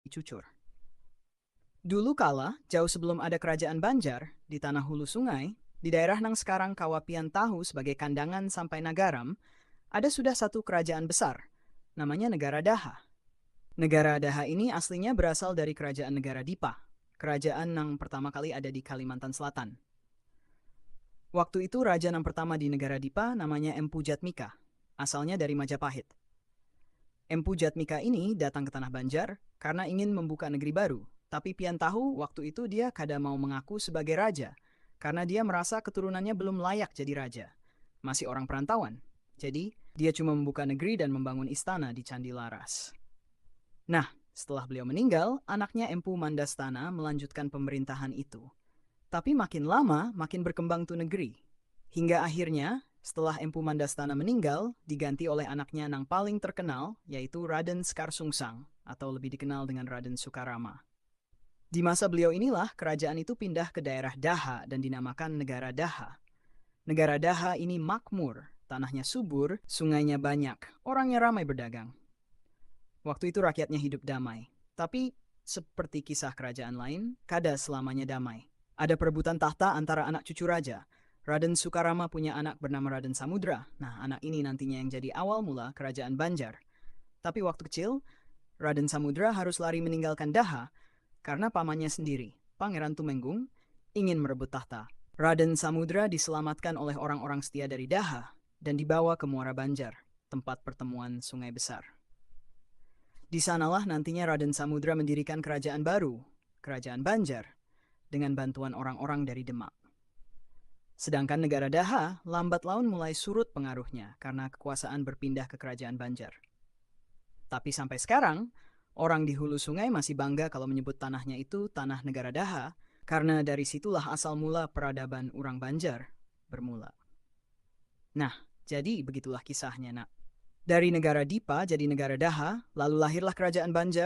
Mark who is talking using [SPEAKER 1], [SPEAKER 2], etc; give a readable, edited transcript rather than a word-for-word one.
[SPEAKER 1] Cucur. Dulu kala, jauh sebelum ada kerajaan Banjar, di tanah hulu sungai, di daerah nang sekarang Kawapian Tahu sebagai kandangan sampai Nagaram, ada sudah satu kerajaan besar, namanya Negara Daha. Negara Daha ini aslinya berasal dari kerajaan negara Dipa, kerajaan yang pertama kali ada di Kalimantan Selatan. Waktu itu raja yang pertama di negara Dipa namanya Empu Jatmika, asalnya dari Majapahit. Empu Jatmika ini datang ke tanah Banjar karena ingin membuka negeri baru, tapi pian tahu waktu itu dia kada mau mengaku sebagai raja, karena dia merasa keturunannya belum layak jadi raja. Masih orang perantauan. Jadi, dia cuma membuka negeri dan membangun istana di Candi Laras. Nah, setelah beliau meninggal, anaknya Empu Mandastana melanjutkan pemerintahan itu. Tapi makin lama, makin berkembang tuh negeri. Hingga akhirnya, setelah Empu Mandastana meninggal, diganti oleh anaknya yang paling terkenal, yaitu Raden Sekar Sungsang, atau lebih dikenal dengan Raden Sukarama. Di masa beliau inilah, kerajaan itu pindah ke daerah Daha dan dinamakan Negara Daha. Negara Daha ini makmur, tanahnya subur, sungainya banyak, orangnya ramai berdagang. Waktu itu rakyatnya hidup damai. Tapi, seperti kisah kerajaan lain, kada selamanya damai. Ada perebutan tahta antara anak cucu raja. Raden Sukarama punya anak bernama Raden Samudra. Nah, anak ini nantinya yang jadi awal mula kerajaan Banjar. Tapi waktu kecil, Raden Samudra harus lari meninggalkan Daha karena pamannya sendiri, Pangeran Tumenggung, ingin merebut tahta. Raden Samudra diselamatkan oleh orang-orang setia dari Daha dan dibawa ke Muara Banjar, tempat pertemuan sungai besar. Di sanalah nantinya Raden Samudra mendirikan kerajaan baru, Kerajaan Banjar, dengan bantuan orang-orang dari Demak. Sedangkan negara Daha lambat laun mulai surut pengaruhnya karena kekuasaan berpindah ke Kerajaan Banjar. Tapi sampai sekarang, orang di hulu sungai masih bangga kalau menyebut tanahnya itu tanah negara Daha, karena dari situlah asal mula peradaban orang Banjar bermula. Nah, jadi begitulah kisahnya, nak. Dari negara Dipa jadi negara Daha, lalu lahirlah kerajaan Banjar.